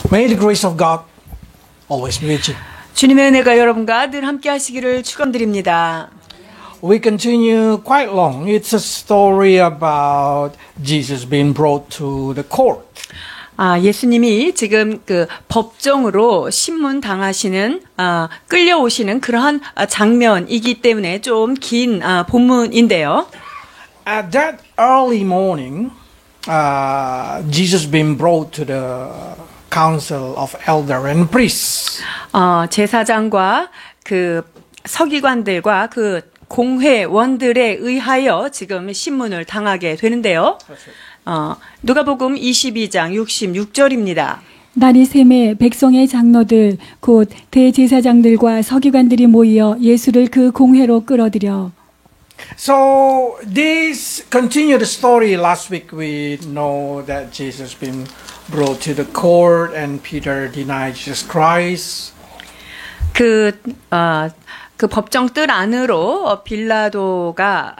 May the grace of God always be with you. 주님의 은혜가 여러분과 늘 함께 하시기를 축원드립니다. We continue quite long. It's a story about Jesus being brought to the court. 예수님이 지금 그 법정으로 신문 당하시는, 끌려오시는 그러한 장면이기 때문에 좀 긴 본문인데요. At that early morning, Jesus being brought to the council of elder and priests. 제사장과 그 서기관들과 그 공회원들에 의하여 지금 신문을 당하게 되는데요. 누가복음 22장 66절입니다. 날이 새매 백성의 장로들 곧 대제사장들과 서기관들이 모이어 예수를 그 공회로 끌어들여. So this continued the story. Last week we know that Jesus been brought to the court and Peter denied Jesus Christ. 그 법정 뜰 안으로 빌라도가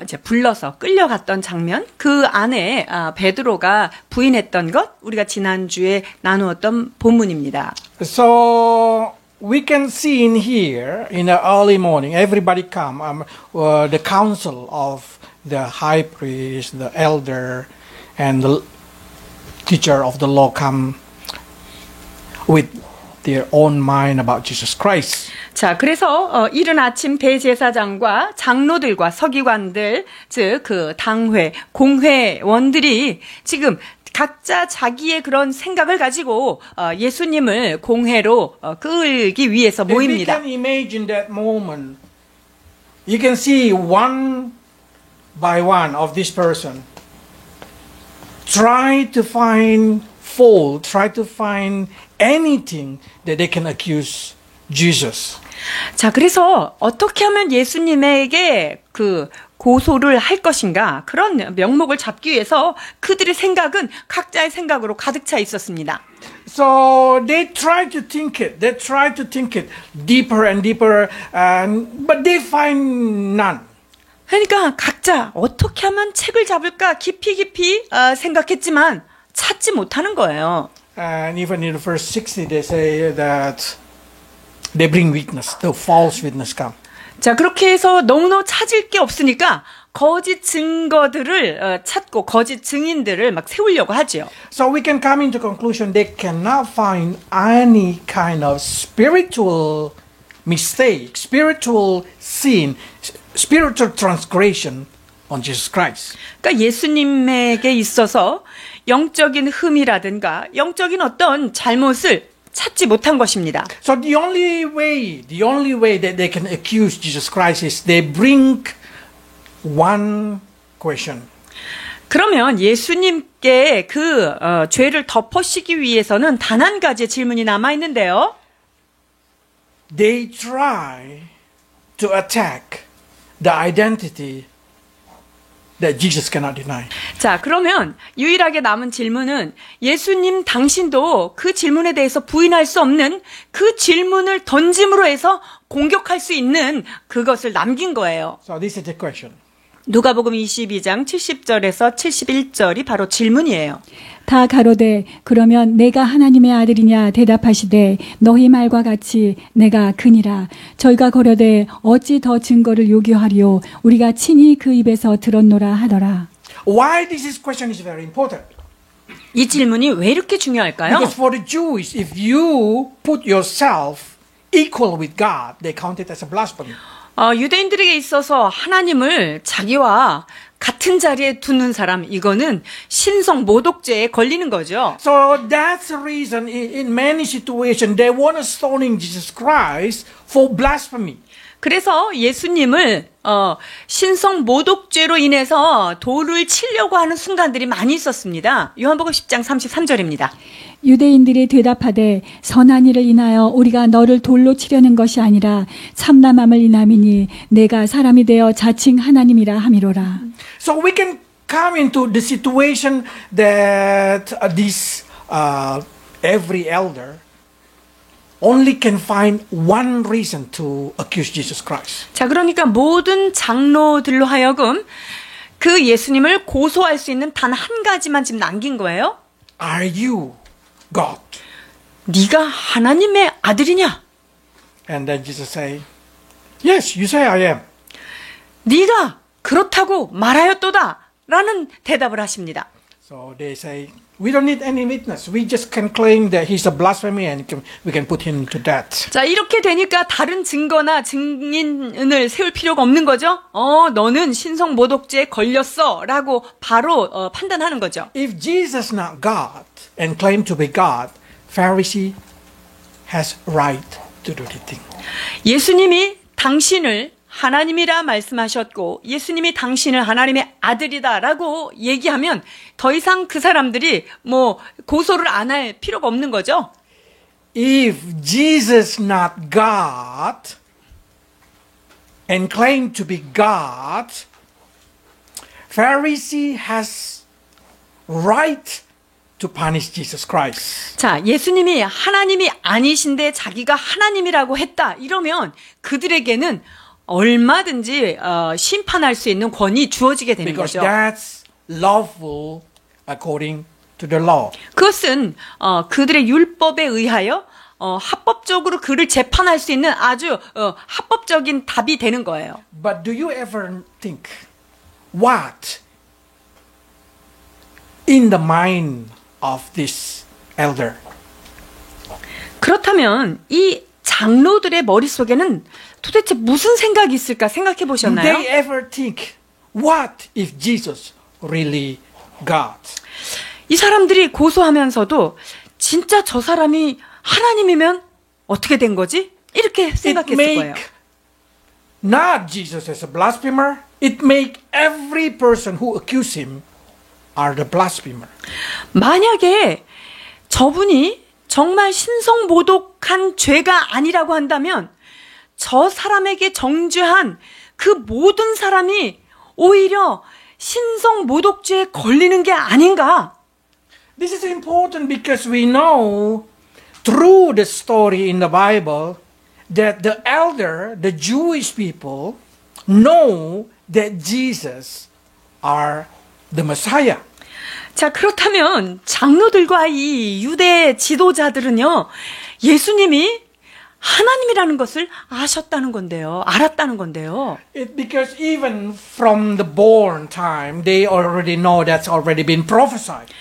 이제 불러서 끌려갔던 장면, 그 안에 베드로가 부인했던 것, 우리가 지난주에 나누었던 본문입니다. So we can see in here in the early morning, everybody come, the council of the high priest, the elder, and the teacher of the law come with their own mind about Jesus Christ. 자, 그래서 이른 아침 대제사장과 장로들과 서기관들, 즉 그 당회, 공회원들이 지금 각자 자기의 그런 생각을 가지고 예수님을 공회로 끌기 위해서 모입니다. If you can imagine that moment, you can see one by one of this person try to find fault, try to find anything that they can accuse Jesus. 자, 그래서 어떻게 하면 예수님에게 그 고소를 할 것인가, 그런 명목을 잡기 위해서 그들의 생각은 각자의 생각으로 가득 차 있었습니다. So they try to think it. They try to think it deeper and deeper, but they find none. 그러니까 각자 어떻게 하면 책을 잡을까 깊이 생각했지만 찾지 못하는 거예요. And even in the first 60, they say that they bring witness, the false witness come. 자, 그렇게 해서 너무너무 찾을 게 없으니까 거짓 증거들을 찾고 거짓 증인들을 막 세우려고 하죠. So we can come into conclusion they cannot find any kind of spiritual mistake, spiritual sin, spiritual transgression on Jesus Christ. 그러니까 예수님에게 있어서 영적인 흠이라든가 영적인 어떤 잘못을 찾지 못한 것입니다. So the only way that they can accuse Jesus Christ is they bring one question. 그러면 예수님께 그 죄를 덮으시기 위해서는 단 한 가지의 질문이 남아 있는데요. They try to attack the identity that Jesus cannot deny. 자, 그러면 유일하게 남은 질문은 예수님 당신도 그 질문에 대해서 부인할 수 없는 그 질문을 던짐으로 해서 공격할 수 있는 그것을 남긴 거예요. So this is the question. 누가복음 22장 70절에서 71절이 바로 질문이에요. 다 가로되 그러면 내가 하나님의 아들이냐 대답하시되 너희 말과 같이 내가 그니라. 저희가 거려되 어찌 더 증거를 요구하리요. 우리가 친히 그 입에서 들었노라 하더라. Why this question is very important? 이 질문이 왜 이렇게 중요할까요? Because for the Jews, if you put yourself equal with God, they count it as a blasphemy. 유대인들에게 있어서 하나님을 자기와 같은 자리에 두는 사람, 이거는 신성 모독죄에 걸리는 거죠. So that's the reason in many situations they want to stoning Jesus Christ for blasphemy. 그래서 예수님을 신성 모독죄로 인해서 돌을 치려고 하는 순간들이 많이 있었습니다. 요한복음 10장 33절입니다. 유대인들이 대답하되 선한 일을 인하여 우리가 너를 돌로 치려는 것이 아니라 참남함을 인함이니 내가 사람이 되어 자칭 하나님이라 함이로라. So we can come into the situation that every elder only can find one reason to accuse Jesus Christ. 자, 그러니까 모든 장로들로 하여금 그 예수님을 고소할 수 있는 단 한 가지만 지금 남긴 거예요. Are you God? 네가 하나님의 아들이냐? And then Jesus say, yes, you say I am. 네가 그렇다고 말하였도다 라는 대답을 하십니다. So they say, we don't need any witness. We just can claim that he's a blasphemer and we can put him to death. 자, 이렇게 되니까 다른 증거나 증인을 세울 필요가 없는 거죠. 너는 신성 모독죄에 걸렸어 라고 바로 판단하는 거죠. If Jesus is not God and claim to be God, Pharisee has right to do the thing. 예수님이 당신을 하나님이라 말씀하셨고 예수님이 당신을 하나님의 아들이다라고 얘기하면 더 이상 그 사람들이 뭐 고소를 안 할 필요가 없는 거죠. If Jesus not God and claim to be God, Pharisee has right to punish Jesus Christ. 자, 예수님이 하나님이 아니신데 자기가 하나님이라고 했다 이러면 그들에게는 얼마든지 심판할 수 있는 권이 주어지게 되는 Because 거죠. that's lawful according to the law. 그것은 그들의 율법에 의하여 합법적으로 그를 재판할 수 있는 아주 합법적인 답이 되는 거예요. But do you ever think what in the mind of this elder? 그렇다면 이 장로들의 머릿속에는 도대체 무슨 생각이 있을까 생각해 Do 보셨나요? they ever think, what if Jesus really God? 이 사람들이 고소하면서도 진짜 저 사람이 하나님이면 어떻게 된 거지? 이렇게 It 생각했을 거예요. make not Jesus as a blasphemer. It make every person who accuse him are the blasphemer. 만약에 저분이 정말 신성모독한 죄가 아니라고 한다면 저 사람에게 정죄한 그 모든 사람이 오히려 신성모독죄에 걸리는 게 아닌가? This is important because we know through the story in the Bible that the elder, the Jewish people, know that Jesus are the Messiah. 자, 그렇다면 장로들과 이 유대 지도자들은요, 예수님이 하나님이라는 것을 아셨다는 건데요. 알았다는 건데요. Because even from the born time, they already know that's already been prophesied.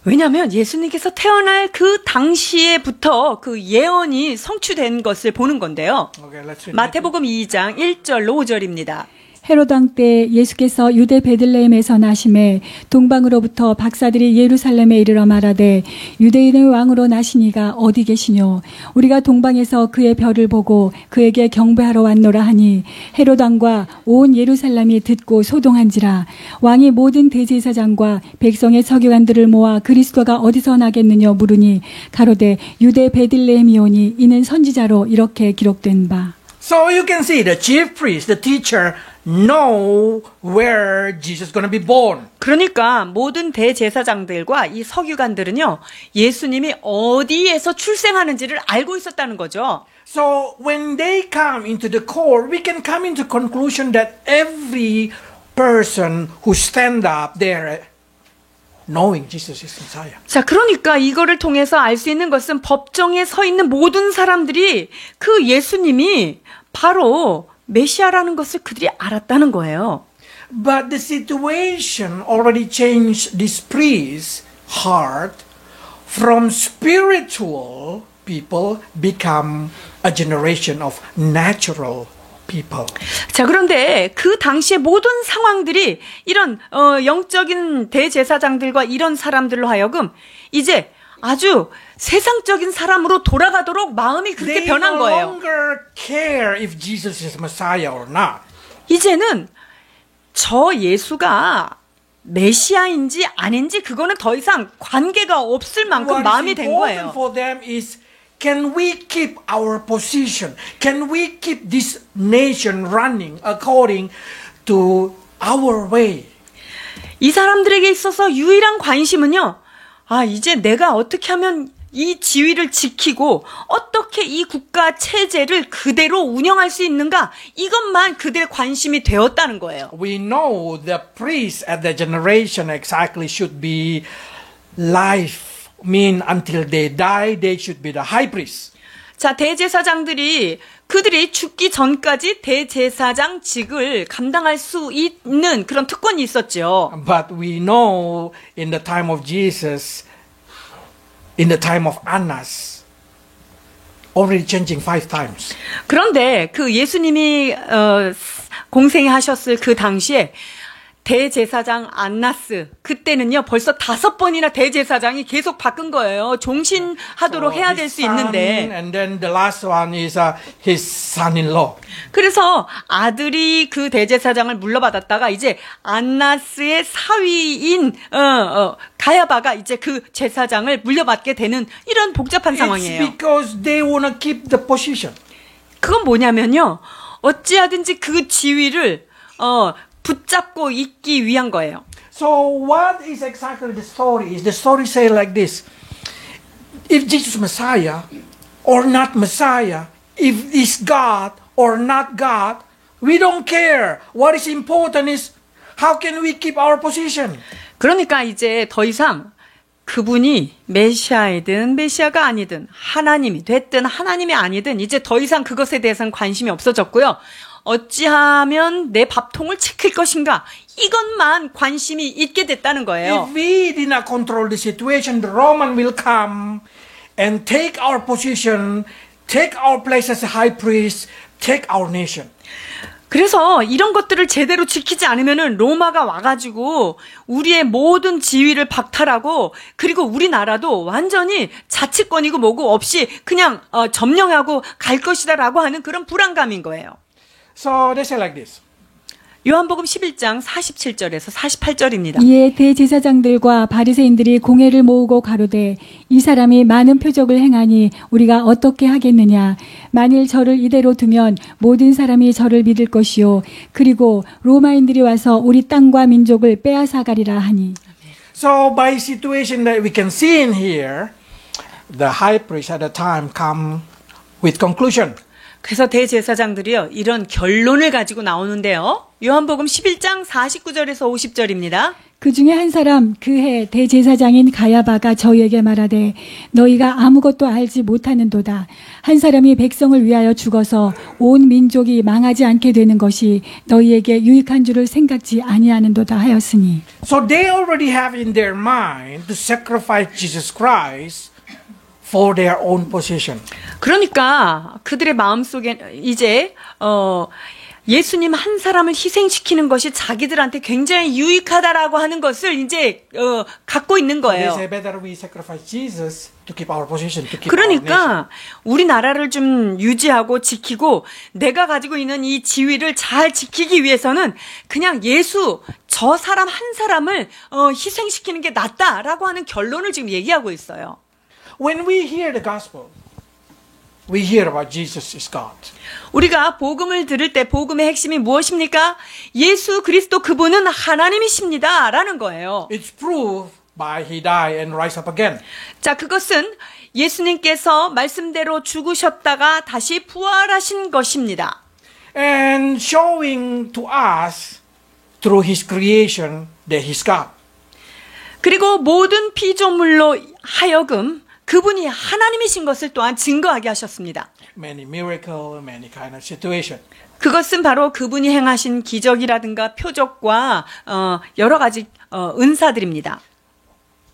왜냐하면 예수님께서 태어날 그 당시에부터 그 예언이 성취된 것을 보는 건데요. Okay, let's read. 마태복음 2장 1절 5절입니다. 헤롯 왕 때 예수께서 유대 베들레헴에서 나심에 동방으로부터 박사들이 예루살렘에 이르러 말하되 유대인의 왕으로 나시니가 어디 계시뇨 우리가 동방에서 그의 별을 보고 그에게 경배하러 왔노라 하니 헤롯 왕과 온 예루살렘이 듣고 소동한지라 왕이 모든 대제사장과 백성의 서기관들을 모아 그리스도가 어디서 나겠느냐 물으니 가로되 유대 베들레헴이오니 이는 선지자로 이렇게 기록된 바. So you can see the chief priest, the teacher, know where Jesus is going to be born. 그러니까 모든 대제사장들과 이 서기관들은요, 예수님이 어디에서 출생하는지를 알고 있었다는 거죠. So when they come into the court, we can come into conclusion that every person who stand up there knowing Jesus is Messiah. 자, 그러니까 이거를 통해서 알 수 있는 것은 법정에 서 있는 모든 사람들이 그 예수님이 바로 메시아라는 것을 그들이 알았다는 거예요. But the situation already changed this priest's heart from spiritual people become a generation of natural people. 자, 그런데 그 당시의 모든 상황들이 이런 영적인 대제사장들과 이런 사람들로 하여금 이제 아주 세상적인 사람으로 돌아가도록 마음이 그렇게 They 변한 no 거예요. longer care if Jesus is Messiah or not. 이제는 저 예수가 메시아인지 아닌지 그거는 더 이상 관계가 없을 만큼 What 마음이 is 된 important 거예요. for them is, can we keep our position? Can we keep this nation running according to our way? 이 사람들에게 있어서 유일한 관심은요. 아, 이제 내가 어떻게 하면 이 지위를 지키고 어떻게 이 국가 체제를 그대로 운영할 수 있는가? 이것만 그들의 관심이 되었다는 거예요. We know the priests at the generation exactly should be life mean until they die, they should be the high priest. 자, 대제사장들이 그들이 죽기 전까지 대제사장직을 감당할 수 있는 그런 특권이 있었죠. But we know in the time of Jesus, in the time of Annas, already changing 5 times. 그런데 그 예수님이 공생하셨을 그 당시에 대제사장 안나스 그때는요 벌써 5번이나 대제사장이 계속 바꾼 거예요. 종신하도록 해야 될 수 있는데. And then the last one is his son-in-law. 그래서 아들이 그 대제사장을 물러받았다가 이제 안나스의 사위인 가야바가 이제 그 제사장을 물려받게 되는 이런 복잡한 상황이에요. It's because they want to keep the position. 그건 뭐냐면요. 어찌하든지 그 지위를 붙잡고 있기 위한 거예요. So what is exactly the story? Is the story say like this? If Jesus Messiah or not Messiah, if it's God or not God, we don't care. What is important is how can we keep our position? 그러니까 이제 더 이상 그분이 메시아이든 메시아가 아니든 하나님이 됐든 하나님이 아니든 이제 더 이상 그것에 대해서는 관심이 없어졌고요. 어찌하면 내 밥통을 지킬 것인가 이것만 관심이 있게 됐다는 거예요. If we did not control the situation, the Roman will come and take our position, take our place as a high priest, take our nation. 그래서 이런 것들을 제대로 지키지 않으면은 로마가 와가지고 우리의 모든 지위를 박탈하고 그리고 우리나라도 완전히 자치권이고 뭐고 없이 그냥 점령하고 갈 것이다라고 하는 그런 불안감인 거예요. So they say like this. 요한복음 11장 47절에서 48절입니다. 이에 대제사장들과 바리새인들이 공회를 모으고 가로되 이 사람이 많은 표적을 행하니 우리가 어떻게 하겠느냐. 만일 저를 이대로 두면 모든 사람이 저를 믿을 것이요. 그리고 로마인들이 와서 우리 땅과 민족을 빼앗아가리라 하니. So by situation that we can see in here, the high priest at the time come with conclusion. 그래서 대제사장들이요 이런 결론을 가지고 나오는데요. 요한복음 11장 49절에서 50절입니다. 그 중에 한 사람 그해 대제사장인 가야바가 저희에게 말하되 너희가 아무것도 알지 못하는도다. 한 사람이 백성을 위하여 죽어서 온 민족이 망하지 않게 되는 것이 너희에게 유익한 줄을 생각지 아니하는도다 하였으니. So they already have in their mind to sacrifice Jesus Christ for their own position. 그러니까 그들의 마음속에 이제 예수님 한 사람을 희생시키는 것이 자기들한테 굉장히 유익하다라고 하는 것을 이제 갖고 있는 They 거예요. say better we sacrifice Jesus to keep our position, to keep our nation. 그러니까 우리나라를 좀 유지하고 지키고 내가 가지고 있는 이 지위를 잘 지키기 위해서는 그냥 예수 저 사람 한 사람을 희생시키는 게 낫다라고 하는 결론을 지금 얘기하고 있어요. When we hear the gospel, we hear about Jesus is God. 우리가 복음을 들을 때 복음의 핵심이 무엇입니까? 예수 그리스도 그분은 하나님이십니다. 라는 거예요. It's proved by He died and rise up again. 자, 그것은 예수님께서 말씀대로 죽으셨다가 다시 부활하신 것입니다. And showing to us through His creation that He's God. 그리고 모든 피조물로 하여금 그분이 하나님이신 것을 또한 증거하게 하셨습니다. Many miracle, many kind of situation. 그것은 바로 그분이 행하신 기적이라든가 표적과 여러 가지 은사들입니다.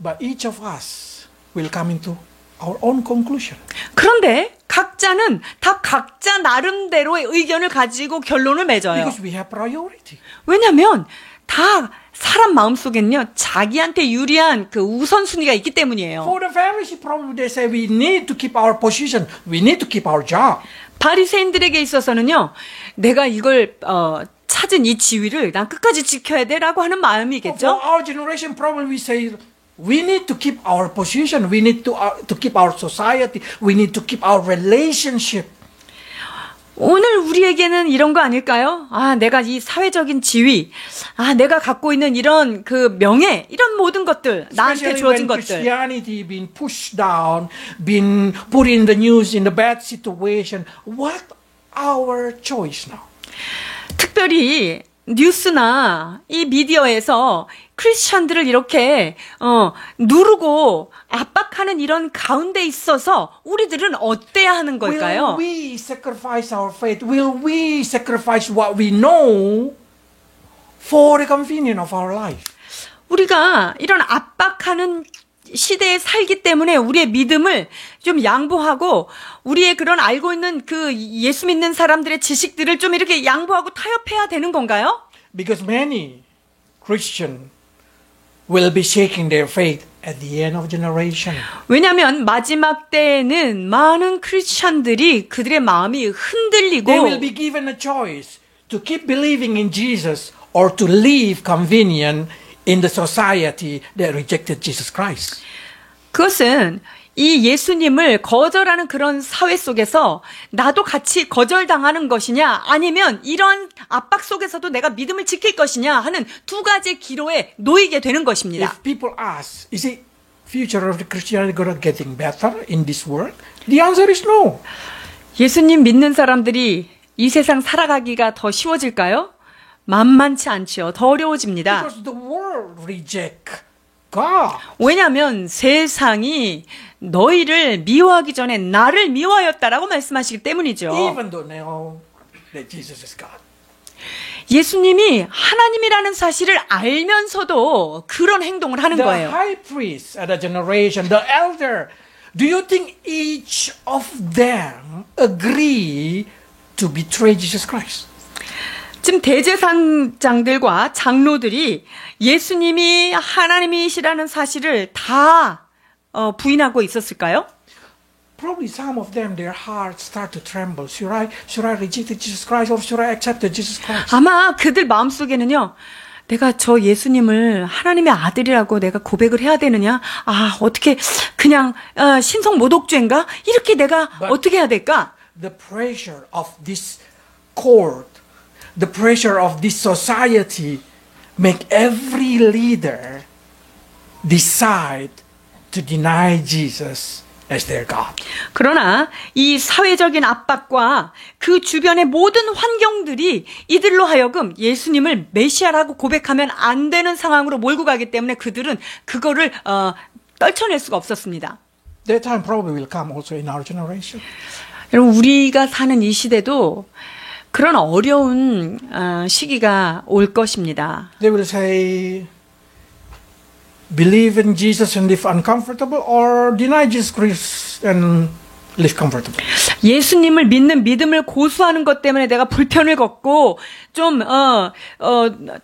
But each of us will come into our own conclusion. 그런데 각자는 다 각자 나름대로의 의견을 가지고 결론을 맺어요. Because we have priority. 왜냐하면 다 사람 마음속엔요 자기한테 유리한 그 우선순위가 있기 때문이에요. For the Pharisee, probably they say we need to keep our position. We need to keep our job. 바리새인들에게 있어서는요 내가 이걸 찾은 이 지위를 난 끝까지 지켜야 돼라고 하는 For 마음이겠죠. our generation, probably we say we need to keep our position. We need to keep our society. We need to keep our relationship. 오늘 우리에게는 이런 거 아닐까요? 아, 내가 이 사회적인 지위, 아, 내가 갖고 있는 이런 그 명예, 이런 모든 것들, 나한테 Especially 주어진 when 것들. Christianity being pushed down, being put in the news in a bad situation. What our choice now? 특별히 뉴스나 이 미디어에서 크리스천들을 이렇게 누르고 압박하는 이런 가운데 있어서 우리들은 어때야 하는 걸까요? Will we sacrifice our faith? Will we sacrifice what we know for the convenience of our life? 우리가 이런 압박하는 시대에 살기 때문에 우리의 믿음을 좀 양보하고 우리의 그런 알고 있는 그 예수 믿는 사람들의 지식들을 좀 이렇게 양보하고 타협해야 되는 건가요? Because many Christians will be shaking their faith at the end of generation. 왜냐하면 마지막 때에는 많은 크리스천들이 그들의 마음이 흔들리고 They will be given a choice to keep believing in Jesus or to live convenient in the society that rejected Jesus Christ. 그것은 이 예수님을 거절하는 그런 사회 속에서 나도 같이 거절당하는 것이냐 아니면 이런 압박 속에서도 내가 믿음을 지킬 것이냐 하는 두 가지 기로에 놓이게 되는 것입니다. If people ask, is the future of the Christianity getting better in this world? The answer is no. 예수님 믿는 사람들이 이 세상 살아가기가 더 쉬워질까요? 만만치 않지요. 더 어려워집니다. Because the world reject God. 왜냐하면 세상이 너희를 미워하기 전에 나를 미워하였다라고 말씀하시기 때문이죠. Even though they know that Jesus is God. 예수님이 하나님이라는 사실을 알면서도 그런 행동을 하는 The 거예요. high priest at a generation, the elder, do you think each of them agree to betray Jesus Christ? 지금 대제사장들과 장로들이 예수님이 하나님이시라는 사실을 다 부인하고 있었을까요? Probably some of them, their hearts start to tremble. Should I reject Jesus Christ or should I accept Jesus Christ? 아마 그들 마음속에는요. 내가 저 예수님을 하나님의 아들이라고 내가 고백을 해야 되느냐? 아, 어떻게 그냥 신성 모독죄인가? 이렇게 내가 어떻게 해야 될까? The pressure of this court, the pressure of this society make every leader decide to deny Jesus as their God. 그러나 이 사회적인 압박과 그 주변의 모든 환경들이 이들로 하여금 예수님을 메시아라고 고백하면 안 되는 상황으로 몰고 가기 때문에 그들은 그거를 떨쳐낼 수가 없었습니다. That time probably will come also in our generation. 여러분 우리가 사는 이 시대도 그런 어려운 시기가 올 것입니다. They will say, believe in Jesus and live uncomfortable, or deny Jesus Christ and live comfortable. 예수님을 믿는 믿음을 고수하는 것 때문에 내가 불편을 겪고 좀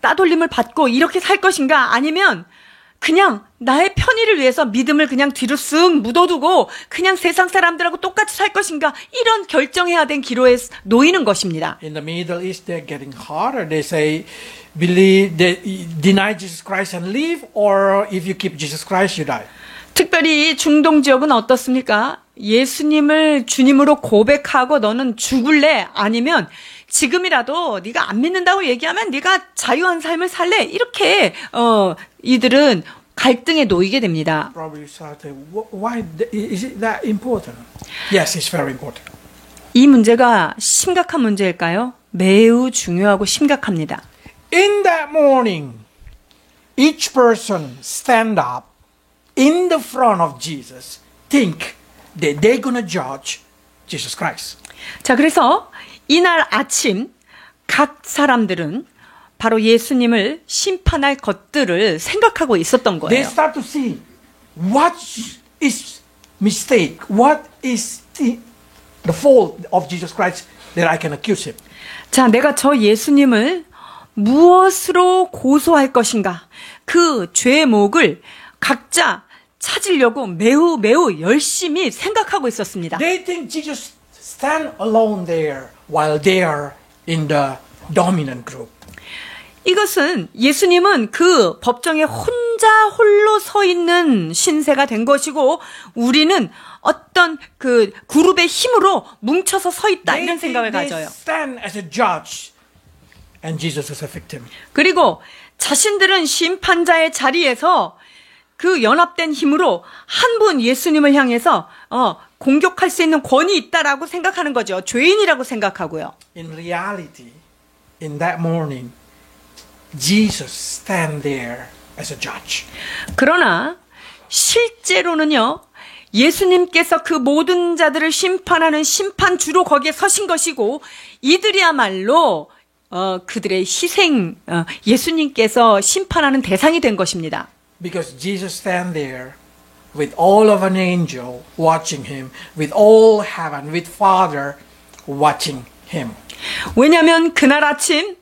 따돌림을 받고 이렇게 살 것인가 아니면 그냥 나의 편의를 위해서 믿음을 그냥 뒤로 쓱 묻어두고 그냥 세상 사람들하고 똑같이 살 것인가 이런 결정해야 된 기로에 놓이는 것입니다. In the Middle East, they're getting harder. They say, believe, deny Jesus Christ and live, or if you keep Jesus Christ, you die. 특별히 중동 지역은 어떻습니까? 예수님을 주님으로 고백하고 너는 죽을래? 아니면 지금이라도 네가 안 믿는다고 얘기하면 네가 자유한 삶을 살래? 이렇게 이들은 갈등에 놓이게 됩니다. Probably start, why is it that important? Yes, it's very important. 이 문제가 심각한 문제일까요? 매우 중요하고 심각합니다. In that morning, each person stand up in the front of Jesus, think that they're going to judge Jesus Christ. 자, 그래서 이날 아침 각 사람들은 바로 예수님을 심판할 것들을 생각하고 있었던 They 거예요. start to see what is mistake, what is the fault of Jesus Christ that I can accuse him. 자, 내가 저 예수님을 무엇으로 고소할 것인가? 그 죄목을 각자 찾으려고 매우 열심히 생각하고 있었습니다. They think Jesus stand alone there while they are in the dominant group. 이것은 예수님은 그 법정에 홀로 서 있는 신세가 된 것이고 우리는 어떤 그 그룹의 힘으로 뭉쳐서 서 있다 이런 생각을 They 가져요. stand as a judge and Jesus is a victim. 그리고 자신들은 심판자의 자리에서 그 연합된 힘으로 한 분 예수님을 향해서 공격할 수 있는 권위 있다라고 생각하는 거죠. 죄인이라고 생각하고요. In reality, in that morning, Jesus stand there as a judge. 그러나 실제로는요, 예수님께서 그 모든 자들을 심판하는 심판주로 거기에 서신 것이고, 이들이야말로 그들의 희생, 예수님께서 심판하는 대상이 된 것입니다. Because Jesus stand there with all of an angel watching him, with all heaven, with Father watching him. 왜냐하면 그날 아침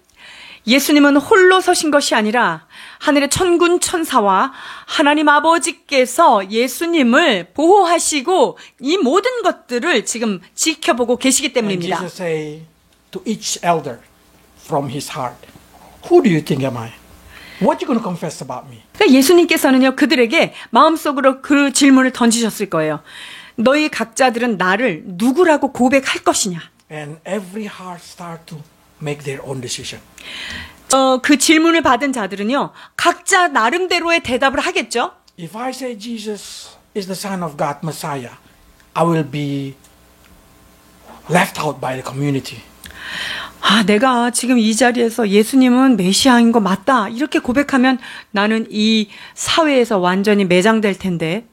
예수님은 홀로 서신 것이 아니라 하늘의 천군 천사와 하나님 아버지께서 예수님을 보호하시고 이 모든 것들을 지금 지켜보고 계시기 And 때문입니다. Jesus say to each elder from his heart, who do you think am I? What you going to confess about me? 그러니까 예수님께서는요, 그들에게 마음속으로 그 질문을 던지셨을 거예요. 너희 각자들은 나를 누구라고 고백할 것이냐? And every heart start to make their own decision. 그 질문을 받은 자들은요, 각자 나름대로의 대답을 하겠죠. If I say Jesus is the Son of God, Messiah, I will be left out by the community. 내가 지금 이 자리에서 예수님은 메시아인 거 맞다, 이렇게 고백하면 나는 이 사회에서 완전히 매장될 텐데.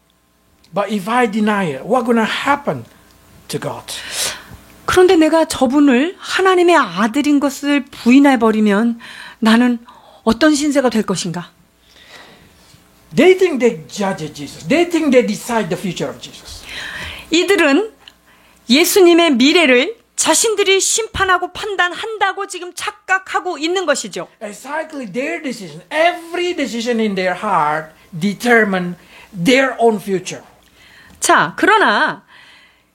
But if I deny it, what's going to happen to God? 그런데 내가 저분을 하나님의 아들인 것을 부인해버리면 나는 어떤 신세가 될 것인가? They think they judge Jesus. They think they decide the future of Jesus. 이들은 예수님의 미래를 자신들이 심판하고 판단한다고 지금 착각하고 있는 것이죠. Exactly their decision, every decision in their heart determine their own future. 자, 그러나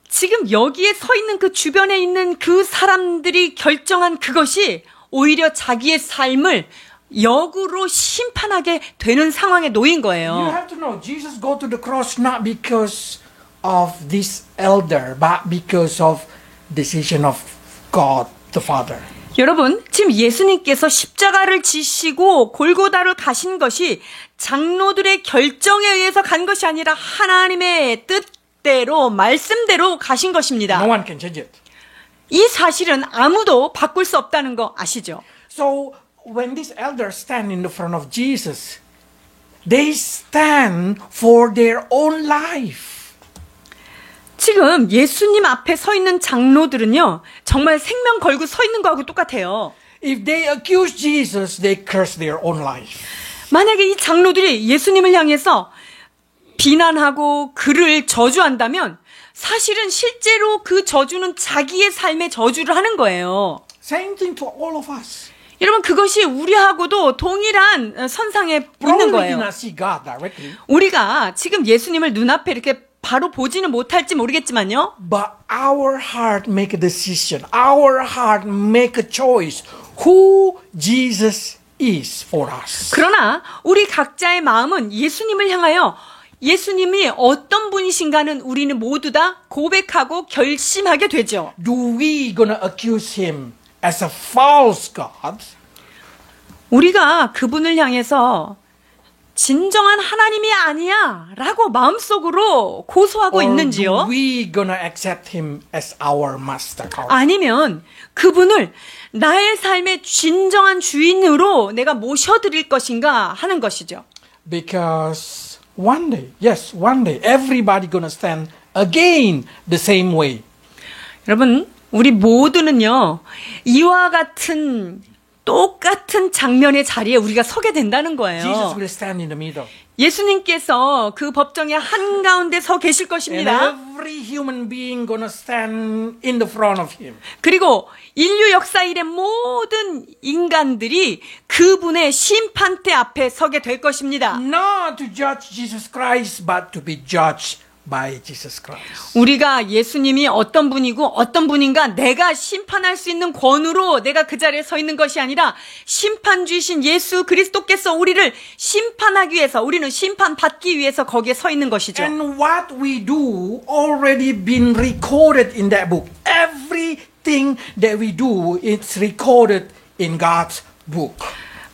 지금 여기에 서 있는 그 주변에 있는 그 사람들이 결정한 그것이 오히려 자기의 삶을 역으로 심판하게 되는 상황에 놓인 You 거예요. have to know, Jesus go to the cross not because of this elder, but because of decision of God the Father. 여러분, 지금 예수님께서 십자가를 지시고 골고다를 가신 것이 장로들의 결정에 의해서 간 것이 아니라 하나님의 뜻대로, 말씀대로 가신 것입니다. No one can change it. 이 사실은 아무도 바꿀 수 없다는 거 아시죠? So when these elders stand in the front of Jesus, they stand for their own life. 지금 예수님 앞에 서 있는 장로들은요, 정말 생명 걸고 서 있는 거하고 똑같아요. If they accuse Jesus, they curse their own life. 만약에 이 장로들이 예수님을 향해서 비난하고 그를 저주한다면 사실은 실제로 그 저주는 자기의 삶의 저주를 하는 거예요. Same thing to all of us. 여러분, 그것이 우리하고도 동일한 선상에 있는 Probably we 거예요. cannot see God directly, 우리가 지금 예수님을 눈앞에 이렇게 바로 보지는 못할지 모르겠지만요. but our heart make a decision. Our heart make a choice who Jesus is for us. 그러나 우리 각자의 마음은 예수님을 향하여 예수님이 어떤 분이신가는 우리는 모두 다 고백하고 결심하게 되죠. Do we gonna accuse him as a false God? 우리가 그분을 향해서 진정한 하나님이 아니야 라고 마음속으로 고소하고 Or 있는지요? do we gonna accept him as our master? 아니면 그분을 나의 삶의 진정한 주인으로 내가 모셔드릴 것인가 하는 것이죠. Because one day, yes, one day, everybody gonna stand again the same way. 여러분, 우리 모두는요, 이와 같은 똑같은 장면의 자리에 우리가 서게 된다는 Jesus 거예요. will stand in the middle. 예수님께서 그 법정의 한가운데 서 계실 And 것입니다. every human being gonna stand in the front of him. 그리고 인류 역사 일의 모든 인간들이 그분의 심판대 앞에 서게 될 것입니다. Not to judge Jesus Christ, but to be judged by Jesus Christ. 우리가 예수님이 어떤 분이고 어떤 분인가 내가 심판할 수 있는 권위로 내가 그 자리에 서 있는 것이 아니라 심판주이신 예수 그리스도께서 우리를 심판하기 위해서, 우리는 심판받기 위해서 거기에 서 있는 것이죠. And what we do already been recorded in that book. Everything that we do is recorded in God's book.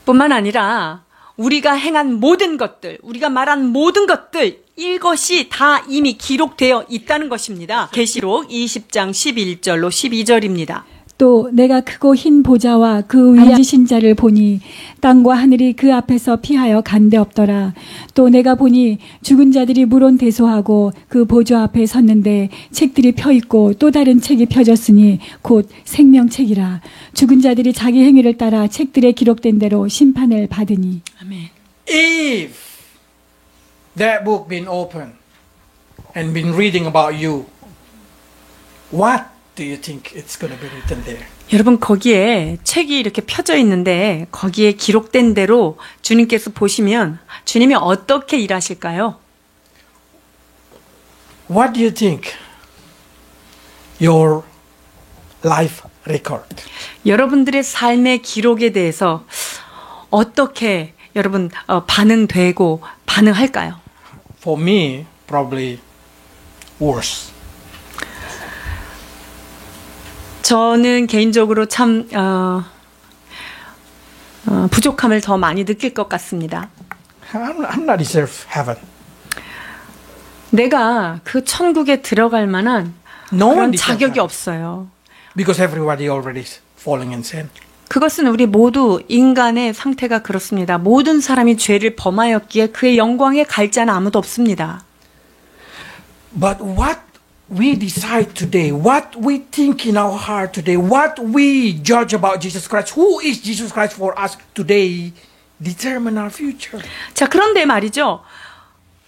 뿐만 아니라 우리가 행한 모든 것들, 우리가 말한 모든 것들, 이것이 다 이미 기록되어 있다는 것입니다. 계시록 20장 11절로 12절입니다. 또 내가 크고 흰 보좌와 그 위에 앉으신 자를 보니 땅과 하늘이 그 앞에서 피하여 간데 없더라. 또 내가 보니 죽은 자들이 물온대소하고 그 보좌 앞에 섰는데 책들이 펴 있고 또 다른 책이 펴졌으니 곧 생명책이라. 죽은 자들이 자기 행위를 따라 책들에 기록된 대로 심판을 받으니. 아멘. If that book been opened and been reading about you, what do you think it's going to be written there? 여러분 거기에 책이 이렇게 펴져 있는데 거기에 기록된 대로 주님께서 보시면 주님이 어떻게 일하실까요? What do you think your life record? 여러분들의 삶의 기록에 대해서 어떻게 여러분 반응되고 반응할까요? For me, probably worse. 저는 개인적으로 참 부족함을 더 많이 느낄 것 같습니다. I'm not deserve heaven. 내가 그 천국에 들어갈 만한 No one 그런 deserves 자격이 heaven. 없어요. Because everybody already is falling in sin. 그것은 우리 모두 인간의 상태가 그렇습니다. 모든 사람이 죄를 범하였기에 그의 영광에 갈 자는 아무도 없습니다. But what we decide today, what we think in our heart today, what we judge about Jesus Christ, who is Jesus Christ for us today, determine our future. 자, 그런데 말이죠.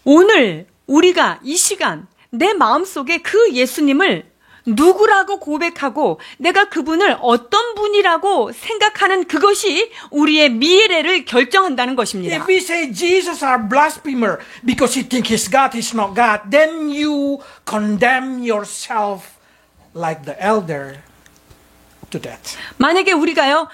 오늘 우리가 이 시간 내 마음속에 그 예수님을 누구라고 고백하고 내가 그분을 어떤 분이라고 생각하는 그것이 우리의 미래를 결정한다는 것입니다. If we say Jesus are blasphemer because he think he's God, he's not God, then you condemn yourself like the elder to death. 만약에 우리가요,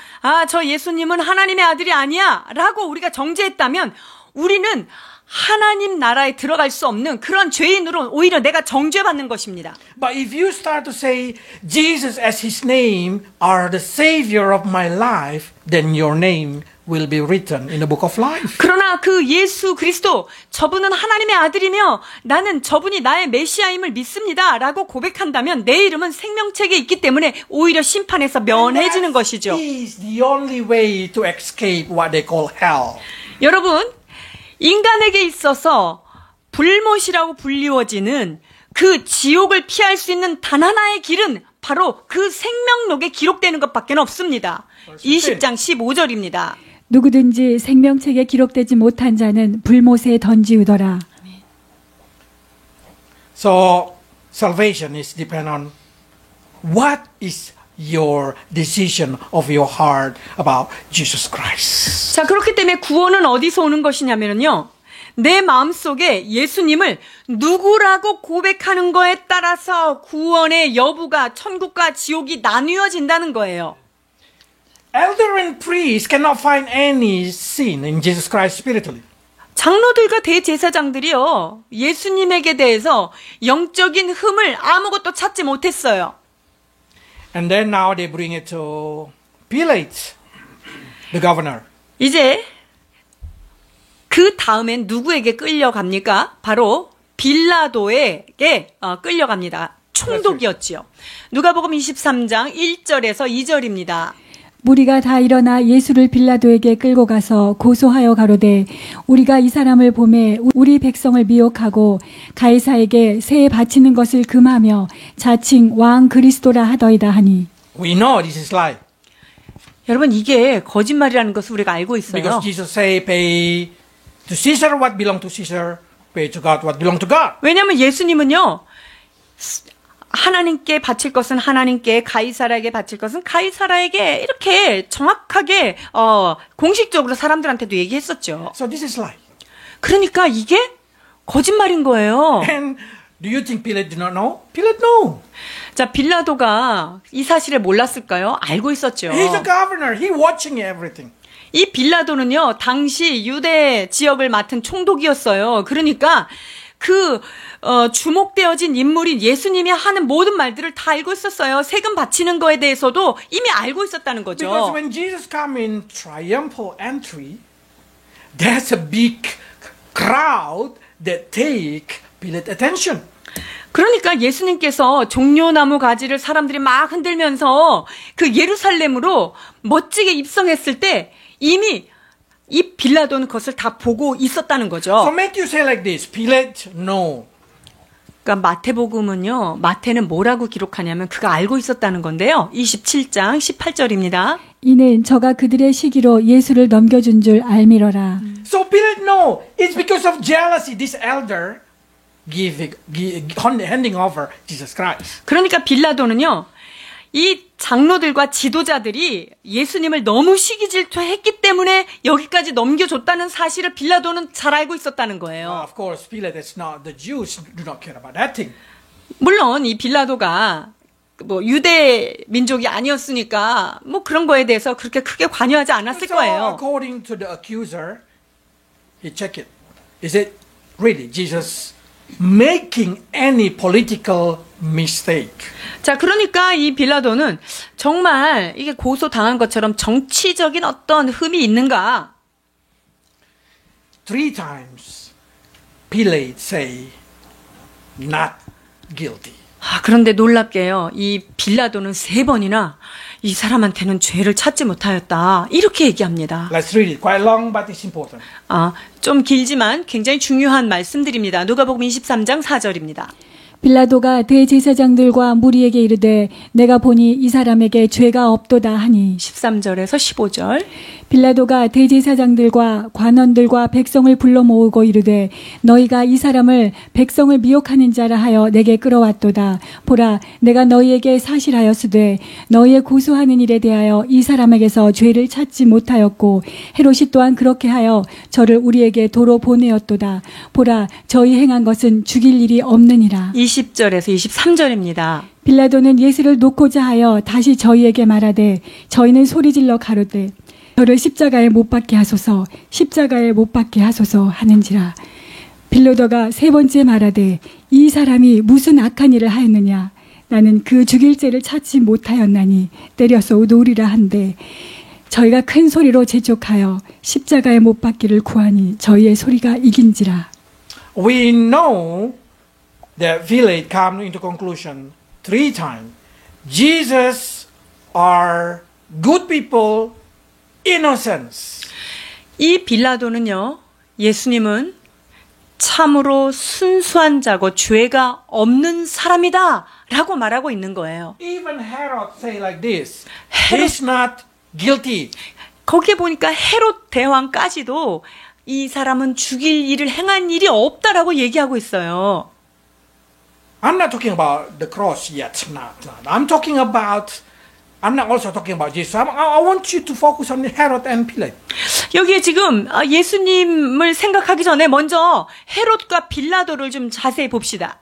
저 예수님은 하나님의 아들이 아니야 라고 우리가 정죄했다면 우리는 하나님 나라에 들어갈 수 없는 그런 죄인으로 오히려 내가 정죄받는 것입니다. But if you start to say Jesus as his name are the savior of my life, then your name will be written in the book of life. 그러나 그 예수 그리스도 저분은 하나님의 아들이며 나는 저분이 나의 메시아임을 믿습니다 라고 고백한다면 내 이름은 생명책에 있기 때문에 오히려 심판에서 면해지는 것이죠. Is the only way to escape what they call hell. 여러분, 인간에게 있어서 불못이라고 불리워지는 그 지옥을 피할 수 있는 단 하나의 길은 바로 그 생명록에 기록되는 것밖에 없습니다. 20장 15절입니다. 누구든지 생명책에 기록되지 못한 자는 불못에 던지우더라. So salvation is depend on what is your decision of your heart about Jesus Christ. 자, 그렇기 때문에 구원은 어디서 오는 것이냐면요. 내 마음속에 예수님을 누구라고 고백하는 거에 따라서 구원의 여부가 천국과 지옥이 나뉘어진다는 거예요. Elder and priest cannot find any sin in Jesus Christ spiritually. 장로들과 대제사장들이요. 예수님에게 대해서 영적인 흠을 아무것도 찾지 못했어요. And then now they bring it to Pilate, the governor. 이제 그 다음엔 누구에게 끌려갑니까? 바로 빌라도에게 끌려갑니다. 총독이었지요. 누가복음 23장 1절에서 2절입니다. 무리가 다 일어나 예수를 빌라도에게 끌고 가서 고소하여 가로되 우리가 이 사람을 보매 우리 백성을 미혹하고 가이사에게 새 바치는 것을 금하며 자칭 왕 그리스도라 하더이다 하니. We know this is lie. 여러분, 이게 거짓말이라는 것을 우리가 알고 있어요. Because Jesus say, pay to Caesar what belong to Caesar, pay to God what belong to God. 왜냐하면 예수님은요. 하나님께 바칠 것은 하나님께, 가이사라에게 바칠 것은 가이사라에게 이렇게 정확하게 공식적으로 사람들한테도 얘기했었죠. So this is lie. 그러니까 이게 거짓말인 거예요. And do you think Pilate did not know? Pilate know. 자, 빌라도가 이 사실을 몰랐을까요? 알고 있었죠. He's a governor. He watching everything. 이 빌라도는요, 당시 유대 지역을 맡은 총독이었어요. 그러니까 그 주목되어진 인물이 예수님이 하는 모든 말들을 다 알고 있었어요. 세금 바치는 거에 대해서도 이미 알고 있었다는 거죠. Because when Jesus come in triumphal entry, there's a big crowd that take Pilate attention. 그러니까 예수님께서 종려나무 가지를 사람들이 막 흔들면서 그 예루살렘으로 멋지게 입성했을 때 이미 이 빌라도는 그것을 다 보고 있었다는 So 거죠. Matthew say like this, Pilate, no. 그러니까 마태복음은요, 마태는 뭐라고 기록하냐면 그가 알고 있었다는 건데요. 27장 18절입니다. 이는 저가 그들의 시기로 예수를 넘겨준 줄 알미러라. So Pilate, no. It's because of jealousy, this elder handing over Jesus Christ. 그러니까 빌라도는요, 이 장로들과 지도자들이 예수님을 너무 시기 질투했기 때문에 여기까지 넘겨줬다는 사실을 빌라도는 잘 알고 있었다는 거예요. Of course, Pilate is not, the Jews do not care about that thing. 물론 이 빌라도가 뭐 유대 민족이 아니었으니까 뭐 그런 거에 대해서 그렇게 크게 관여하지 않았을 So 거예요. according to the accuser, he checked it. Is it really Jesus making any political mistake? 자, 그러니까 이 빌라도는 정말 이게 고소당한 것처럼 정치적인 어떤 흠이 있는가? 3 times Pilate say not guilty. 그런데 놀랍게요. 이 빌라도는 3번이나 이 사람한테는 죄를 찾지 못하였다. 이렇게 얘기합니다. Let's read it. Quite long, but it's important. 좀 길지만 굉장히 중요한 말씀들입니다. 누가복음 23장 4절입니다. 빌라도가 대제사장들과 무리에게 이르되 내가 보니 이 사람에게 죄가 없도다 하니 13절에서 15절. 빌라도가 대제사장들과 관원들과 백성을 불러 모으고 이르되 너희가 이 사람을 백성을 미혹하는 자라 하여 내게 끌어왔도다. 보라 내가 너희에게 사실하였으되 너희의 고소하는 일에 대하여 이 사람에게서 죄를 찾지 못하였고 헤롯이 또한 그렇게 하여 저를 우리에게 도로 보내었도다. 보라 저희 행한 것은 죽일 일이 없느니라. 20절에서 23절입니다. 빌라도는 예수를 놓고자 하여 다시 저희에게 말하되 저희는 소리질러 가로되 저를 십자가에 못 박게 하소서 십자가에 못 박게 하소서 하는지라. 빌라도가 3번째 말하되 이 사람이 무슨 악한 일을 하였느냐 나는 그 죽일 죄를 찾지 못하였나니 때려서 놓으리라 한데 저희가 큰 소리로 재촉하여 십자가에 못 박기를 구하니 저희의 소리가 이긴지라. We know that Pilate come into conclusion 3 times. Jesus are good people, innocents. 이 빌라도는요, 예수님은 참으로 순수한 자고 죄가 없는 사람이다 라고 말하고 있는 거예요. Even Herod say like this. He's not guilty. 거기에 보니까 헤롯 대왕까지도 이 사람은 죽일 일을 행한 일이 없다라고 얘기하고 있어요. I'm not talking about the cross yet. Not. I'm not also talking about Jesus. I want you to focus on Herod and Pilate. 여기에 지금 예수님을 생각하기 전에 먼저 헤롯과 빌라도를 좀 자세히 봅시다.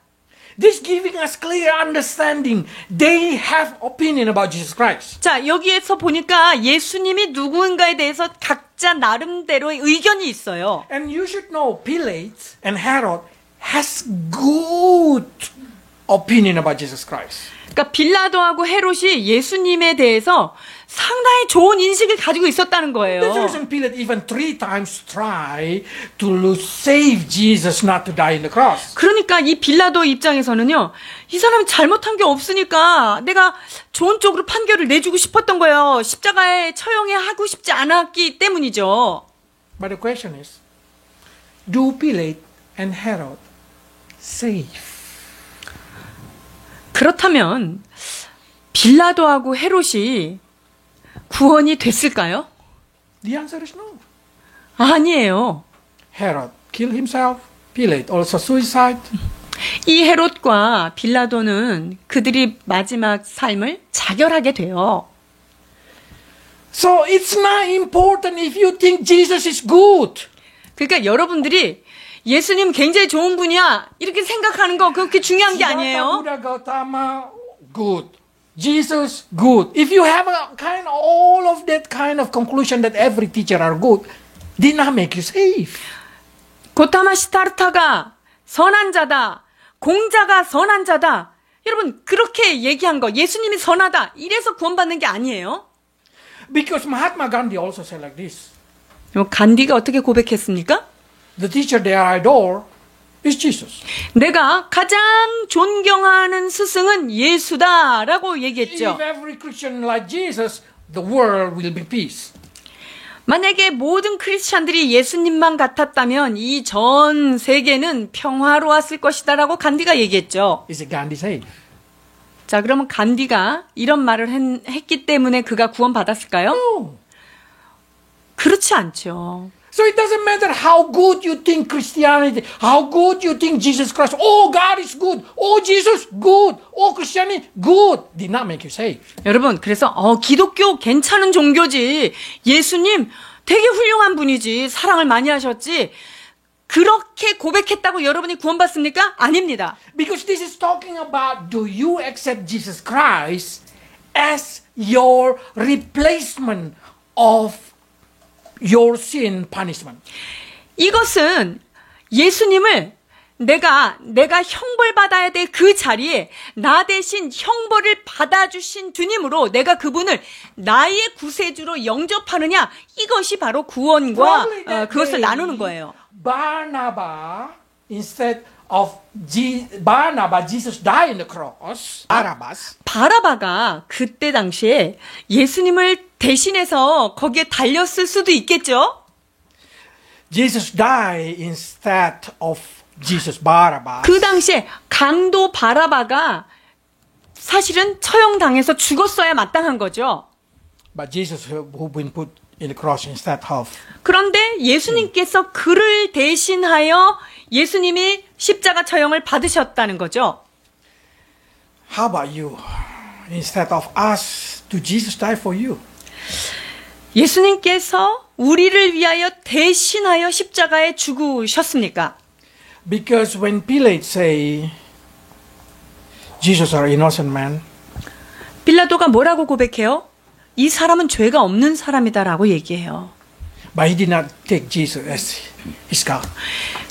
This giving us clear understanding. They have opinion about Jesus Christ. 자, 여기에서 보니까 예수님이 누구인가에 대해서 각자 나름대로의 의견이 있어요. And you should know Pilate and Herod has good opinion about Jesus Christ. 그러니까 빌라도하고 헤롯이 예수님에 대해서 상당히 좋은 인식을 가지고 있었다는 거예요. That's the reason Pilate even 3 times try to save Jesus not to die in the cross. 그러니까 이 빌라도 입장에서는요, 이 사람이 잘못한 게 없으니까 내가 좋은 쪽으로 판결을 내주고 싶었던 거예요. 십자가에 처형해 하고 싶지 않았기 때문이죠. But the question is, do Pilate and Herod save? 그렇다면 빌라도하고 헤롯이 구원이 됐을까요? The answer is no. 아니에요. Herod killed himself. Pilate also suicide. 이 헤롯과 빌라도는 그들이 마지막 삶을 자결하게 돼요. So it's not important if you think Jesus is good. 그러니까 여러분들이 예수님 굉장히 좋은 분이야 이렇게 생각하는 거 그렇게 중요한 게 아니에요. Buddha Gautama, good. Jesus, good. If you have all of that kind of conclusion that every teacher are good, did not make you safe. 고타마 시타르타가 선한 자다. 공자가 선한 자다. 여러분 그렇게 얘기한 거 예수님이 선하다. 이래서 구원받는 게 아니에요. Because Mahatma Gandhi also said like this. 간디가 어떻게 고백했습니까? The teacher they adore is Jesus. 내가 가장 존경하는 스승은 예수다라고 얘기했죠. If every Christian like Jesus, the world will be peace. 만약에 모든 크리스찬들이 예수님만 같았다면 이 전 세계는 평화로웠을 것이다라고 간디가 얘기했죠. Is it Gandhi saying? 자, 그러면 간디가 이런 말을 했기 때문에 그가 구원받았을까요? No. 그렇지 않죠. So it doesn't matter how good you think Christianity, how good you think Jesus Christ. Oh, God is good. Oh, Jesus, good. Oh, Christianity, good. Did not make you saved. 여러분, 그래서 기독교 괜찮은 종교지. 예수님 되게 훌륭한 분이지. 사랑을 많이 하셨지. 그렇게 고백했다고 여러분이 구원받습니까? 아닙니다. Because this is talking about, do you accept Jesus Christ as your replacement of your sin punishment? 이것은 예수님을 내가 형벌받아야 될 그 자리에 나 대신 형벌을 받아주신 주님으로 내가 그분을 나의 구세주로 영접하느냐, 이것이 바로 구원과 그것을 나누는 거예요. Barnabas, instead of Barnabas, Jesus died on the cross. 바라바가 그때 당시에 예수님을 대신해서 거기에 달렸을 수도 있겠죠. Jesus died instead of Jesus Barabbas. 그 당시에 강도 바라바가 사실은 처형당해서 죽었어야 마땅한 거죠. But Jesus who been put in the cross instead of. 그런데 예수님께서 그를 대신하여 예수님이 십자가 처형을 받으셨다는 거죠. How about you? Instead of us, do Jesus die for you? 예수님께서 우리를 위하여 대신하여 십자가에 죽으셨습니까? Because when Pilate say, Jesus are innocent man, 빌라도가 뭐라고 고백해요? 이 사람은 죄가 없는 사람이다라고 얘기해요. but he did not take Jesus as his God.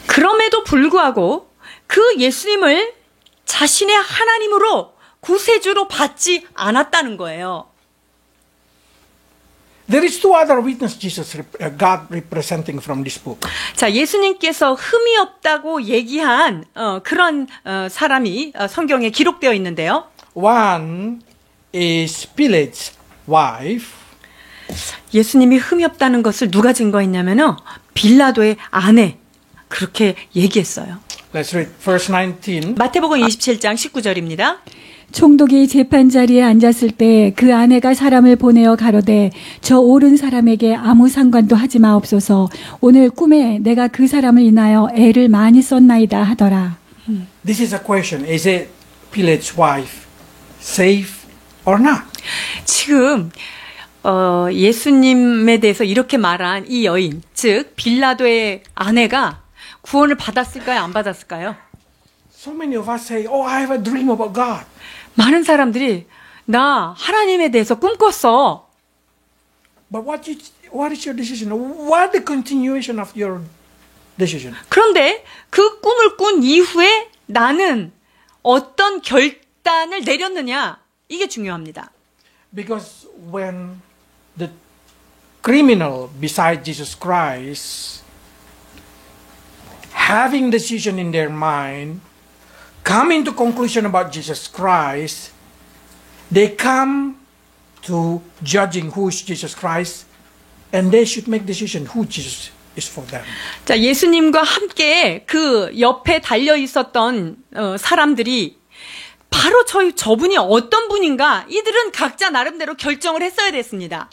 그럼에도 불구하고 그 예수님을 자신의 하나님으로 구세주로 받지 않았다는 거예요. There is two other witnesses God representing from this book. 자, 예수님께서 흠이 없다고 얘기한 그런 사람이 성경에 기록되어 있는데요. One is Pilate's wife. 예수님이 흠이 없다는 것을 누가 증거했냐면요, 빌라도의 아내, 그렇게 얘기했어요. Let's read verse 19. 마태복음 27장 19절입니다. 총독이 재판자리에 앉았을 때 그 아내가 사람을 보내어 가로되 저 옳은 사람에게 아무 상관도 하지 마옵소서. 오늘 꿈에 내가 그 사람을 인하여 애를 많이 썼나이다 하더라. This is a question. Is it Pilate's wife safe or not? 지금 예수님에 대해서 이렇게 말한 이 여인, 즉 빌라도의 아내가 구원을 받았을까요? 안 받았을까요? So many of us say, oh, I have a dream about God. 많은 사람들이 나 하나님에 대해서 꿈꿨어. But what is your decision? What the continuation of your decision? 그런데 그 꿈을 꾼 이후에 나는 어떤 결단을 내렸느냐, 이게 중요합니다. Because when the criminal beside Jesus Christ having decision in their mind, coming to conclusion about Jesus Christ, they come to judging who is Jesus Christ, and they should make decision who Jesus is for them. 자, 예수님과 함께 그 옆에 달려 있었던 사람들이 바로 저분이 어떤 분인가, 이들은 각자 나름대로 결정을 했어야 됐습니다.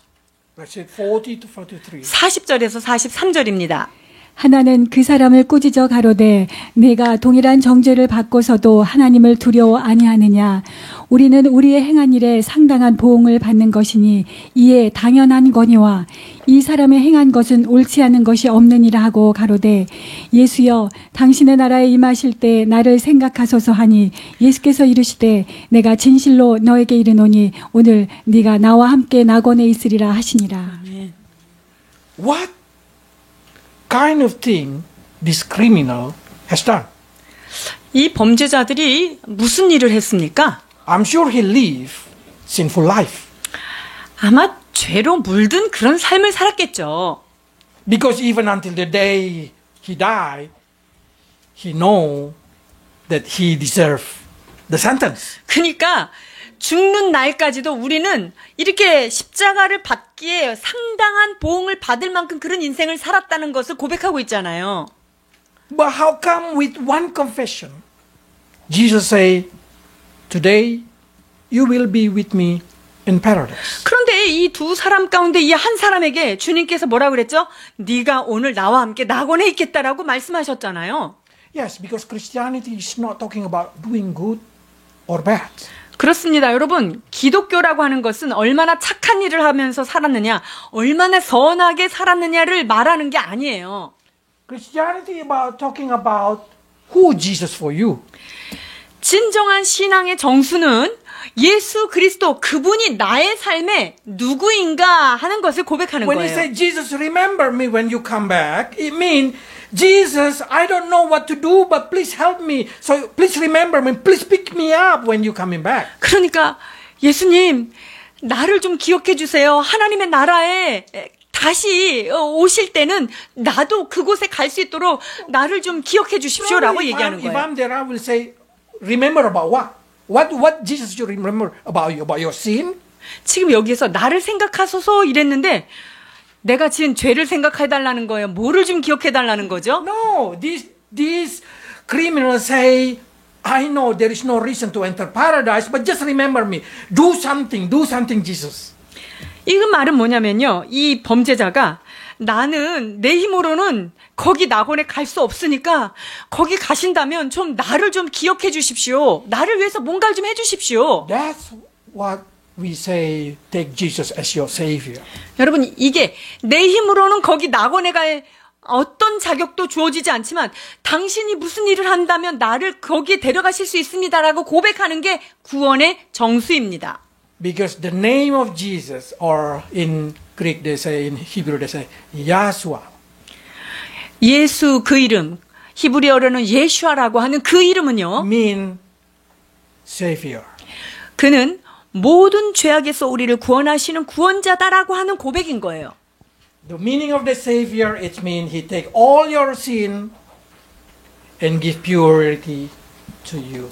Let's say 40 to 43. 40절에서 43절입니다. 하나는 그 사람을 꾸짖어 가로되 내가 동일한 정죄를 받고서도 하나님을 두려워 아니하느냐. 우리는 우리의 행한 일에 상당한 보응을 받는 것이니 이에 당연한 거니와 이 사람의 행한 것은 옳지 않은 것이 없느니라 하고 가로되 예수여 당신의 나라에 임하실 때 나를 생각하소서 하니 예수께서 이르시되 내가 진실로 너에게 이르노니 오늘 네가 나와 함께 낙원에 있으리라 하시니라. What kind of thing this criminal has done? 이 범죄자들이 무슨 일을 했습니까? I'm sure he lived sinful life. 아마 죄로 물든 그런 삶을 살았겠죠. Because even until the day he died, he know that he deserve the sentence. 그러니까 죽는 날까지도 우리는 이렇게 십자가를 받기에 상당한 보응을 받을 만큼 그런 인생을 살았다는 것을 고백하고 있잖아요. But how come with one confession, Jesus say, today you will be with me in paradise. 그런데 이 두 사람 가운데 이 한 사람에게 주님께서 뭐라고 그랬죠? 네가 오늘 나와 함께 낙원에 있겠다라고 말씀하셨잖아요. Yes, because Christianity is not talking about doing good or bad. 그렇습니다. 여러분, 기독교라고 하는 것은 얼마나 착한 일을 하면서 살았느냐, 얼마나 선하게 살았느냐를 말하는 게 아니에요. Christianity about talking about who Jesus for you. 진정한 신앙의 정수는 예수 그리스도 그분이 나의 삶에 누구인가 하는 것을 고백하는 When he 거예요. said, Jesus, remember me when you come back, it means, Jesus, I don't know what to do, but please help me. So please remember me. Please pick me up when you coming back. 그러니까 예수님, 나를 좀 기억해 주세요. 하나님의 나라에 다시 오실 때는 나도 그곳에 갈 수 있도록 나를 좀 기억해 주십시오라고 얘기하는 If 거예요. I'm there, I will say, remember about what? What Jesus should remember about you? About your sin? 지금 여기에서 나를 생각하소서 이랬는데 내가 지은 죄를 생각해 달라는 거예요. 뭐를 좀 기억해 달라는 거죠? No, these criminals say, I know there is no reason to enter paradise, but just remember me. Do something, Jesus. 이 말은 뭐냐면요. 이 범죄자가 나는 내 힘으로는 거기 낙원에 갈 수 없으니까 거기 가신다면 좀 나를 좀 기억해 주십시오. 나를 위해서 뭔가를 좀 해 주십시오. That's what we say, take Jesus as your Savior. 여러분, 이게 내 힘으로는 거기 낙원에 갈 어떤 자격도 주어지지 않지만 당신이 무슨 일을 한다면 나를 거기에 데려가실 수 있습니다라고 고백하는 게 구원의 정수입니다. Because the name of Jesus, or in Greek they say, in Hebrew they say, Yahshua. 예수 그 이름, 히브리어로는 예슈아라고 하는 그 이름은요. mean Savior. 그는 모든 죄악에서 우리를 구원하시는 구원자다라고 하는 고백인 거예요. The meaning of the Savior, it means He take all your sin and give purity to you.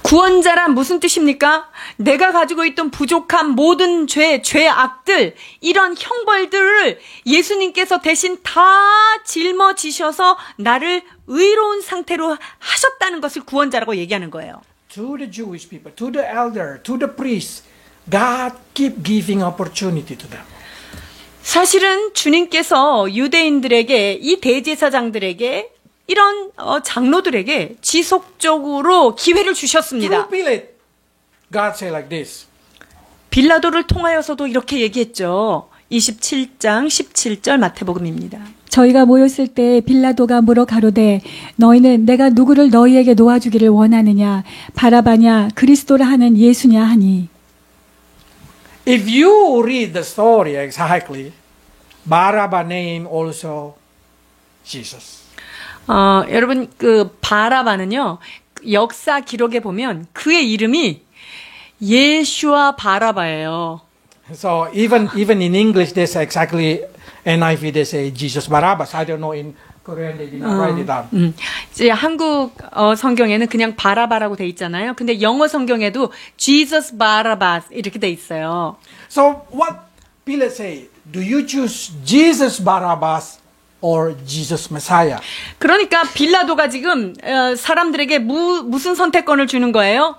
구원자란 무슨 뜻입니까? 내가 가지고 있던 부족한 모든 죄악들, 이런 형벌들을 예수님께서 대신 다 짊어지셔서 나를 의로운 상태로 하셨다는 것을 구원자라고 얘기하는 거예요. To the Jewish people, to the elder, to the priest, God keep giving opportunity to them. 사실은 주님께서 유대인들에게, 이 대제사장들에게, 이런 장로들에게 지속적으로 기회를 주셨습니다. Through Pilate, God say like this. 빌라도를 통하여서도 이렇게 얘기했죠. 27장 17절 마태복음입니다. 저희가 모였을 때 빌라도가 물어 가로되 너희는 내가 누구를 너희에게 놓아주기를 원하느냐 바라바냐 그리스도라 하는 예수냐 하니. If you read the story exactly, Barabbas name also Jesus. 여러분 그 바라바는요. 역사 기록에 보면 그의 이름이 예슈아 바라바예요. So even in English, they say exactly NIV. They say Jesus Barabbas. I don't know in Korean they did not write it down. 이제 한국 성경에는 그냥 바라바라고 돼 있잖아요. 근데 영어 성경에도 Jesus Barabbas 이렇게 돼 있어요. So what Pilate say? Do you choose Jesus Barabbas or Jesus Messiah? 그러니까 빌라도가 지금 사람들에게 무슨 선택권을 주는 거예요?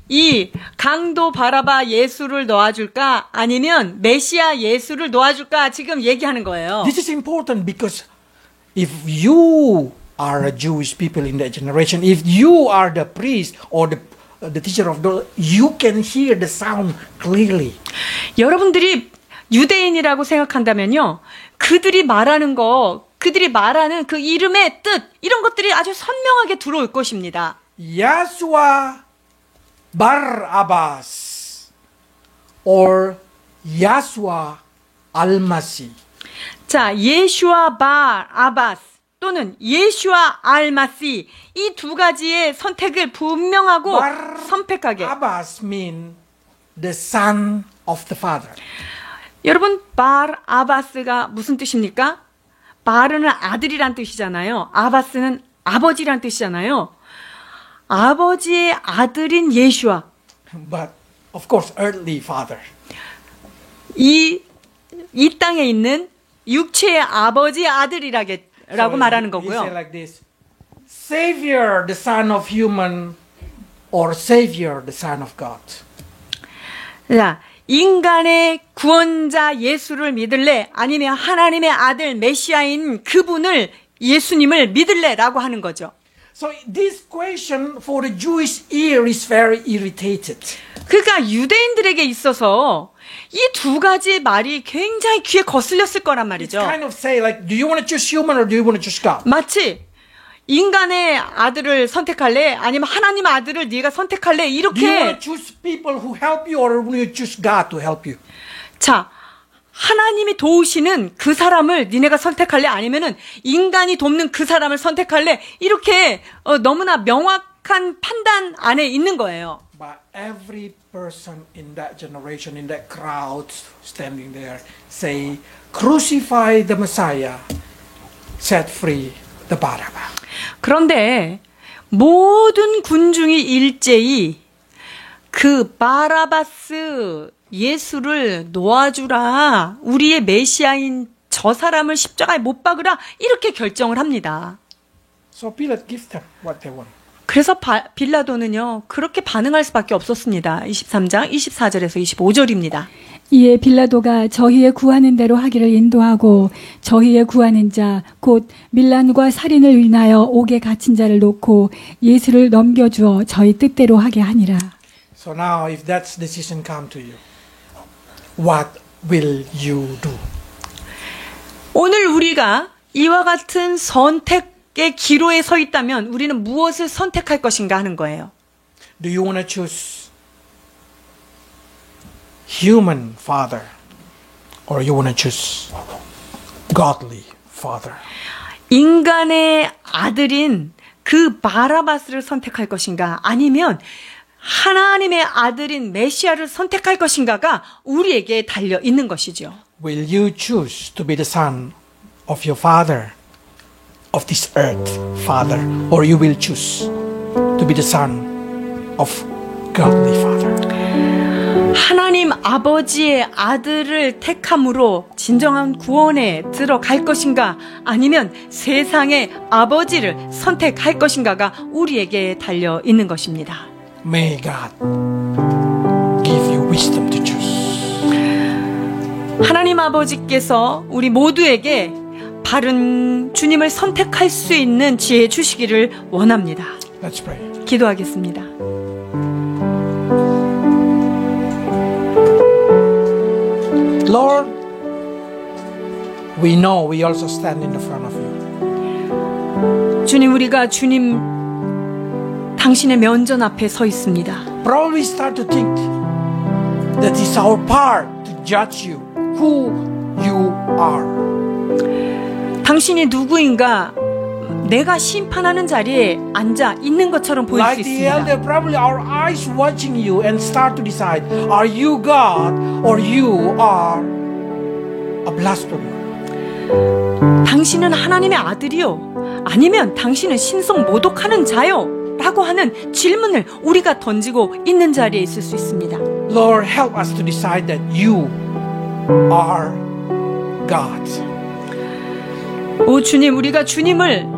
이 강도 바라바 예수를 놓아줄까? 아니면 메시아 예수를 놓아줄까? 지금 얘기하는 거예요. This is important because if you are a Jewish people in that generation, if you are the priest or the teacher of the law, you can hear the sound clearly. 여러분들이 유대인이라고 생각한다면요. 그들이 말하는 그 이름의 뜻, 이런 것들이 아주 선명하게 들어올 것입니다. Yahshua Barabbas or Yahshua Al-Masih. 자, 예슈아 바라바스 또는 예슈아 알마시 이 두 가지의 선택을 분명하고 선택하게. Barabbas mean the son of the father. 여러분 바라바스가 무슨 뜻입니까? 바르는 아들이란 뜻이잖아요. 아바스는 아버지란 뜻이잖아요. 아버지의 아들인 예수와 but of course earthly father. 이 땅에 있는 육체의 아버지의 아들이라고 말하는 He 거고요. said like this: Savior, the Son of human, or Savior, the Son of God. 자, 인간의 구원자 예수를 믿을래? 아니면 하나님의 아들 메시아인 그분을 예수님을 믿을래라고 하는 거죠. So this question for the Jewish ear is very irritated. 그러니까 유대인들에게 있어서 이 두 가지 말이 굉장히 귀에 거슬렸을 거란 It's 말이죠. kind of say like, do you want to choose human or do you want to choose God? 마치 인간의 아들을 선택할래? 아니면 하나님 아들을 네가 선택할래? Do you want to 이렇게 choose people who help you or will you choose God to help you? 자, 하나님이 도우시는 그 사람을 니네가 선택할래? 아니면은 인간이 돕는 그 사람을 선택할래? 이렇게 너무나 명확한 판단 안에 있는 거예요. But every person in that generation, in that crowd standing there, say, crucify the Messiah, set free the Barabbas. 그런데 모든 군중이 일제히 그 바라바스 예수를 놓아주라, 우리의 메시아인 저 사람을 십자가에 못 박으라, 이렇게 결정을 합니다. So Pilate gives them what they want. 그래서 빌라도는요 그렇게 반응할 수밖에 없었습니다. 23장 24절에서 25절입니다. 이에 빌라도가 저희의 구하는 대로 하기를 인도하고 저희의 구하는 자 곧 밀란과 살인을 인하여 옥에 갇힌 자를 놓고 예수를 넘겨주어 저희 뜻대로 하게 하니라. So now if that decision come to you, what will you do? 오늘 우리가 이와 같은 선택의 기로에 서 있다면 우리는 무엇을 선택할 것인가 하는 거예요. Do you want to choose human father or you want to choose godly father? 인간의 아들인 그 바라바스를 선택할 것인가, 아니면 하나님의 아들인 메시아를 선택할 것인가가 우리에게 달려 있는 것이죠. Will you choose to be the son of your father, of this earth father, or you will choose to be the son of godly father? 하나님 아버지의 아들을 택함으로 진정한 구원에 들어갈 것인가, 아니면 세상의 아버지를 선택할 것인가가 우리에게 달려 있는 것입니다. May God give you wisdom to choose. 하나님 아버지께서 우리 모두에게 바른 주님을 선택할 수 있는 지혜 주시기를 원합니다. Let's pray. 기도하겠습니다. Lord, we know we also stand in the front of you. 주님, 우리가 주님 당신의 면전 앞에 서 있습니다. Probably start to think that it's our part to judge you, who you are. 당신이 누구인가 내가 심판하는 자리에 앉아 있는 것처럼 보일 수 Like the 있습니다. elder, probably our eyes watching you and start to decide, are you God or you are a blasphemer? 당신은 하나님의 아들이요, 아니면 당신은 신성 모독하는 자요? 라고 하는 질문을 우리가 던지고 있는 자리에 있을 수 있습니다. Lord, help us to decide that you are God. 오 주님, 우리가 주님을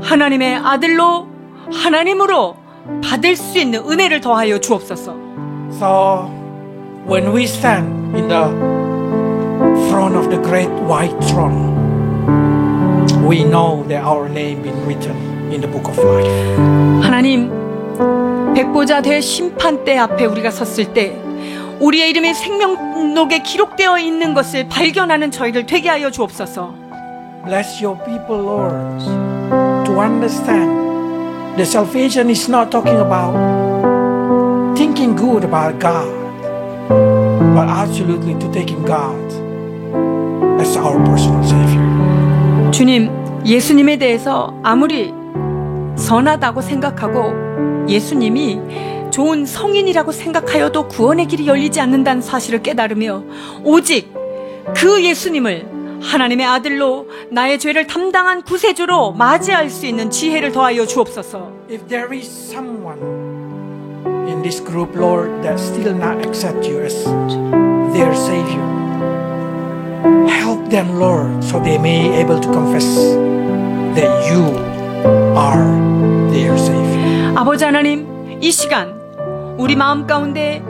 하나님의 아들로, 하나님으로 받을 수 있는 은혜를 더하여 주옵소서. So, when we stand in the front of the great white throne, we know that our name been written in the book of life. 하나님, 백보자 대심판대 앞에 우리가 섰을 때 우리의 이름이 생명록에 기록되어 있는 것을 발견하는 저희를 되게 하여 주옵소서. Bless your people, Lord, to understand that salvation is not talking about thinking good about God, but absolutely to taking God as our personal Savior. 주님, 예수님에 대해서 아무리 선하다고 생각하고 예수님이 좋은 성인이라고 생각하여도 구원의 길이 열리지 않는다는 사실을 깨달으며 오직 그 예수님을 하나님의 아들로 나의 죄를 담당한 구세주로 맞이할 수 있는 지혜를 더하여 주옵소서. If there is someone in this group, Lord, that still not accept you as their Savior, help them, Lord, so they may able to confess that you are their Savior. 아버지 하나님, 이 시간 우리 마음 가운데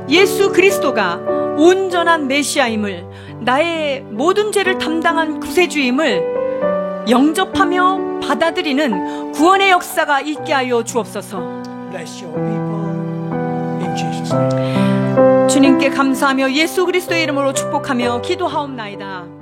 예수 그리스도가 온전한 메시아임을, 나의 모든 죄를 담당한 구세주임을 영접하며 받아들이는 구원의 역사가 있게 하여 주옵소서. Bless your people in Jesus' name. 주님께 감사하며 예수 그리스도의 이름으로 축복하며 기도하옵나이다.